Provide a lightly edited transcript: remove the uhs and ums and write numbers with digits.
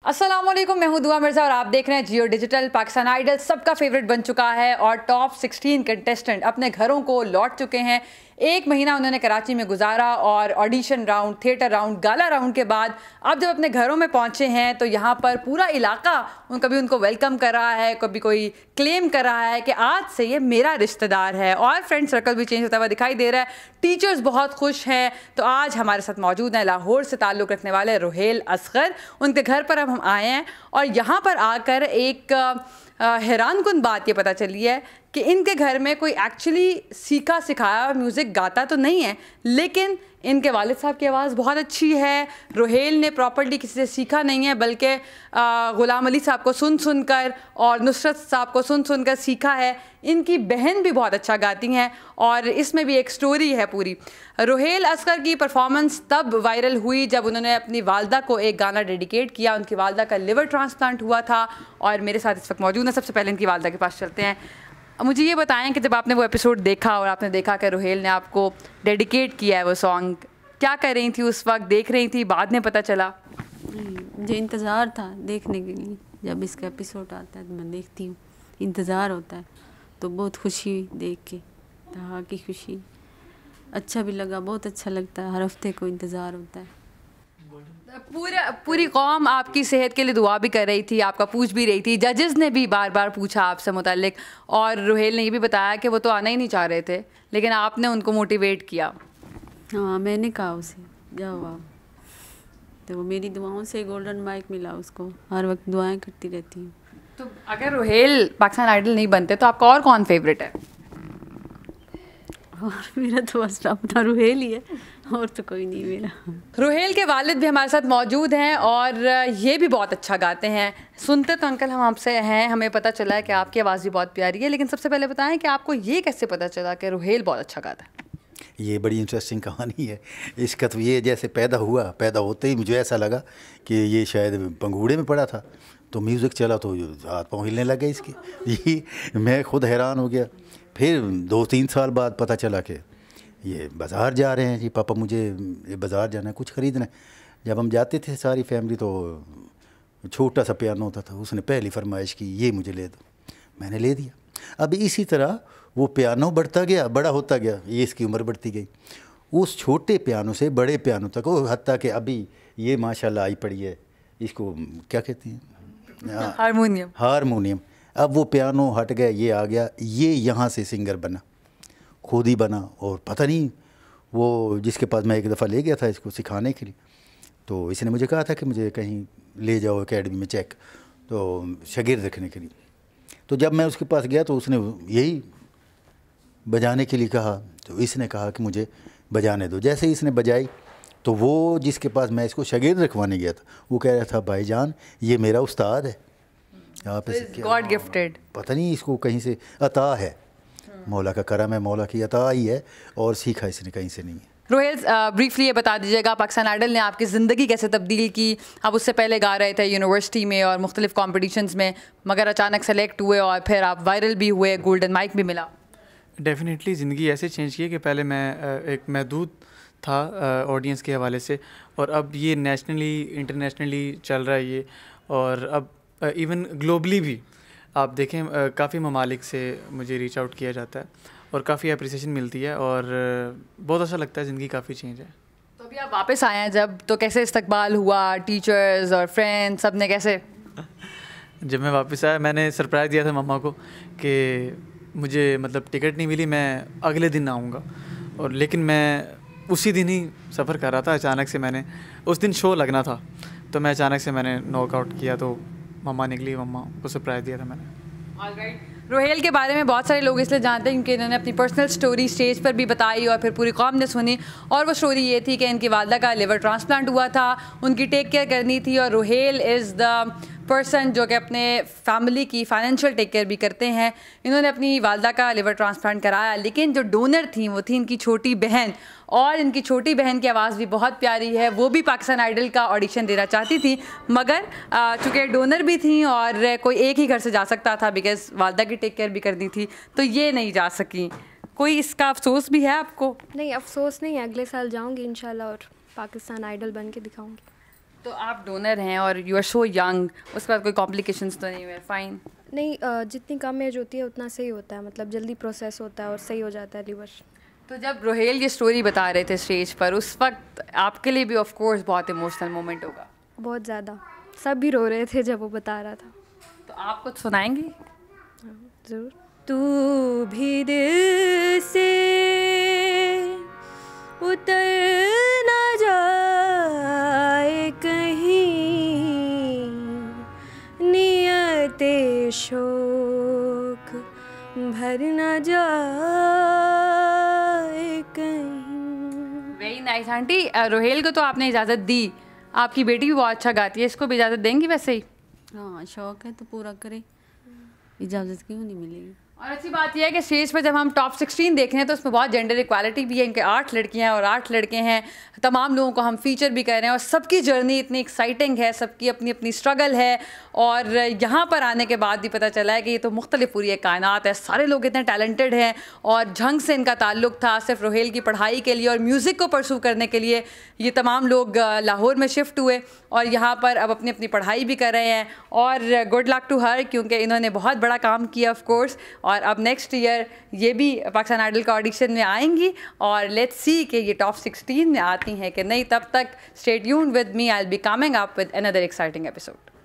अस्सलामुअलैकुम, मैं हूं दुआ मिर्ज़ा और आप देख रहे हैं जियो डिजिटल। पाकिस्तान आइडल सबका फेवरेट बन चुका है और टॉप 16 कंटेस्टेंट अपने घरों को लौट चुके हैं। 1 महीना उन्होंने कराची में गुजारा और ऑडिशन राउंड, थिएटर राउंड, गाला राउंड के बाद अब जब अपने घरों में पहुंचे हैं तो यहाँ पर पूरा इलाका कभी उनको वेलकम कर रहा है, कभी कोई क्लेम कर रहा है कि आज से ये मेरा रिश्तेदार है और फ्रेंड सर्कल भी चेंज होता हुआ दिखाई दे रहा है। टीचर्स बहुत खुश हैं। तो आज हमारे साथ मौजूद हैं लाहौर से ताल्लुक़ रखने वाले रुहेल असगर। उनके घर पर अब हम आए हैं और यहाँ पर आकर एक हैरानकुन बात ये पता चली है कि इनके घर में कोई एक्चुअली सीखा सिखाया म्यूज़िक गाता तो नहीं है, लेकिन इनके वालिद साहब की आवाज़ बहुत अच्छी है। रुहेल ने प्रॉपर्ली किसी से सीखा नहीं है, बल्कि ग़ुलाम अली साहब को सुन सुनकर और नुसरत साहब को सुन सुनकर सीखा है। इनकी बहन भी बहुत अच्छा गाती हैं और इसमें भी एक स्टोरी है पूरी। रुहेल असगर की परफॉर्मेंस तब वायरल हुई जब उन्होंने अपनी वालदा को एक गाना डेडिकेट किया। उनकी वालदा का लिवर ट्रांसप्लांट हुआ था और मेरे साथ इस वक्त मौजूद हैं। सबसे पहले इनकी वालदा के पास चलते हैं। मुझे ये बताएं कि जब आपने वो एपिसोड देखा और आपने देखा कि रुहेल ने आपको डेडिकेट किया है वो सॉन्ग, क्या कर रही थी उस वक्त? देख रही थी, बाद में पता चला? मुझे इंतज़ार था देखने के लिए। जब इसका एपिसोड आता है तो मैं देखती हूँ, इंतज़ार होता है तो बहुत खुशी हुई देख के। हाँ की खुशी, अच्छा भी लगा, बहुत अच्छा लगता है। हर हफ्ते को इंतज़ार होता है। पूरी कौम आपकी सेहत के लिए दुआ भी कर रही थी, आपका पूछ भी रही थी। जजेस ने भी बार बार पूछा आपसे मुतालिक और रुहेल ने ये भी बताया कि वो तो आना ही नहीं चाह रहे थे, लेकिन आपने उनको मोटिवेट किया। हाँ, मैंने कहा उसे जाओ आप, तो मेरी दुआओं से गोल्डन माइक मिला उसको। हर वक्त दुआएं करती रहती हूँ। तो अगर रुहेल पाकिस्तान आइडल नहीं बनते तो आपका और कौन फेवरेट है? और मेरा तो बस अपना रुहेल ही है, और तो कोई नहीं मेरा। रुहेल के वालिद भी हमारे साथ मौजूद हैं और ये भी बहुत अच्छा गाते हैं। सुनते तो अंकल हम आपसे हैं, हमें पता चला है कि आपकी आवाज़ भी बहुत प्यारी है, लेकिन सबसे पहले बताएं कि आपको ये कैसे पता चला कि रुहेल बहुत अच्छा गाता है? ये बड़ी इंटरेस्टिंग कहानी है इसका। तो ये जैसे पैदा होते ही मुझे ऐसा लगा कि ये शायद पंगूड़े में पड़ा था, तो म्यूज़िक चला तो हाथ पाँव हिलने लगे इसके। ये मैं खुद हैरान हो गया। फिर 2-3 साल बाद पता चला कि ये बाज़ार जा रहे हैं जी, पापा मुझे ये बाज़ार जाना है, कुछ ख़रीदना है। जब हम जाते थे सारी फैमिली तो छोटा सा पियानो होता था, उसने पहली फरमाइश की ये मुझे ले दो, मैंने ले दिया। अब इसी तरह वो पियानो बढ़ता गया, बड़ा होता गया, ये इसकी उम्र बढ़ती गई। उस छोटे पियानो से बड़े पियानो तक, वो हत्ता कि अभी ये माशाल्लाह आई पड़ी है, इसको क्या कहते हैं? हारमोनियम। अब वो पियानो हट गया, ये आ गया, ये यहाँ से सिंगर बना, खुद ही बना। और पता नहीं वो जिसके पास मैं एक दफ़ा ले गया था इसको सिखाने के लिए, तो इसने मुझे कहा था कि मुझे कहीं ले जाओ एकेडमी में चेक, तो शागिर्द रखने के लिए। तो जब मैं उसके पास गया तो उसने यही बजाने के लिए कहा, तो इसने कहा कि मुझे बजाने दो। जैसे ही इसने बजाई तो वो जिसके पास मैं इसको शागिर्द रखवाने गया था वो कह रहा था भाईजान ये मेरा उस्ताद है, आप इसे गॉड गिफ्टेड, पता नहीं इसको कहीं से अता है, मौला का करम है, मौला की अता ही है, और सीखा इसने कहीं से नहीं है। रुहेल ब्रीफली ये बता दीजिएगा पाकिस्तान आइडल ने आपकी ज़िंदगी कैसे तब्दील की? आप उससे पहले गा रहे थे यूनिवर्सिटी में और मुख्तलिफ कॉम्पिटिशन्स में, मगर अचानक सेलेक्ट हुए और फिर आप वायरल भी हुए, गोल्डन माइक भी मिला। डेफिनेटली ज़िंदगी ऐसे चेंज की कि पहले मैं एक महदूद था ऑडियंस के हवाले से, और अब ये नेशनली इंटरनेशनली चल रहा है ये, और अब इवन ग्लोबली भी आप देखें काफ़ी ममालिक से मुझे रीच आउट किया जाता है और काफ़ी अप्रिसिएशन मिलती है और बहुत अच्छा लगता है। ज़िंदगी काफ़ी चेंज है। तो अभी आप वापस आए हैं जब, तो कैसे इस्तकबाल हुआ? टीचर्स और फ्रेंड्स सब ने कैसे? जब मैं वापस आया मैंने सरप्राइज़ दिया था मम्मा को कि मुझे मतलब टिकट नहीं मिली, मैं अगले दिन आऊँगा, और लेकिन मैं उसी दिन ही सफ़र कर रहा था। अचानक से मैंने उस दिन शो लगना था, तो मैं अचानक से मैंने नॉकआउट किया, तो मम्मा निकली, मम्मा को सरप्राइज़ दिया था मैंने। ऑलराइट। रुहेल के बारे में बहुत सारे लोग इसलिए जानते हैं क्योंकि इन्होंने अपनी पर्सनल स्टोरी स्टेज पर भी बताई और फिर पूरी कौम ने सुनी, और वो स्टोरी ये थी कि इनकी वालदा का लिवर ट्रांसप्लांट हुआ था, उनकी टेक केयर करनी थी, और रुहेल इज़ द पर्सन जो कि अपने फैमिली की फाइनेंशियल टेक केयर भी करते हैं। इन्होंने अपनी वालदा का लिवर ट्रांसप्लांट कराया, लेकिन जो डोनर थी वो थी इनकी छोटी बहन, और इनकी छोटी बहन की आवाज़ भी बहुत प्यारी है। वो भी पाकिस्तान आइडल का ऑडिशन देना चाहती थी, मगर चूँकि डोनर भी थी और कोई एक ही घर से जा सकता था बिकॉज़ वालदा की टेक केयर भी करनी थी, तो ये नहीं जा सकी। कोई इसका अफसोस भी है आपको? नहीं, अफसोस नहीं है, अगले साल जाऊँगी इंशाल्लाह और पाकिस्तान आइडल बन के दिखाऊँगी। तो आप डोनर हैं और यू आर सो यंग, उसके बाद कोई कॉम्प्लिकेशंस तो नहीं हुए? फाइन। नहीं, जितनी कम एज होती है उतना सही होता है, मतलब जल्दी प्रोसेस होता है और सही हो जाता है लिवर। तो जब रोहेल ये स्टोरी बता रहे थे स्टेज पर, उस वक्त आपके लिए भी ऑफ कोर्स बहुत इमोशनल मोमेंट होगा? बहुत ज़्यादा, सब भी रो रहे थे जब वो बता रहा था। तो आप कुछ सुनाएंगी? ज़रूर। तू भी दिल से उतर न जाए कहीं, नियते शोक भर न जाए कहीं। Very nice aunty. रोहेल को तो आपने इजाज़त दी, आपकी बेटी भी बहुत अच्छा गाती है, इसको भी इजाज़त देंगी वैसे ही? हाँ, शौक है तो पूरा करे, इजाज़त क्यों नहीं मिलेगी। और अच्छी बात यह है कि स्टेज पर जब हम टॉप 16 देख रहे हैं तो उसमें बहुत जेंडर इक्वालिटी भी है। इनके 8 लड़कियां और 8 लड़के हैं, तमाम लोगों को हम फीचर भी कर रहे हैं और सबकी जर्नी इतनी एक्साइटिंग है, सबकी अपनी अपनी स्ट्रगल है। और यहाँ पर आने के बाद भी पता चला है कि ये तो मुख्तलिफ पूरी एक कायनात है, सारे लोग इतने टैलेंटेड हैं। और झंग से इनका ताल्लुक था सिर्फ रोहेल की पढ़ाई के लिए और म्यूज़िक को परसू करने के लिए। ये तमाम लोग लाहौर में शिफ्ट हुए और यहाँ पर अब अपनी अपनी पढ़ाई भी कर रहे हैं। और गुड लक टू हर, क्योंकि इन्होंने बहुत बड़ा काम किया ऑफ कोर्स। और अब नेक्स्ट ईयर ये भी पाकिस्तान आइडल का ऑडिशन में आएंगी और लेट्स सी कि ये टॉप 16 में आती हैं कि नहीं। तब तक stay tuned with me, I will be coming up with another exciting episode.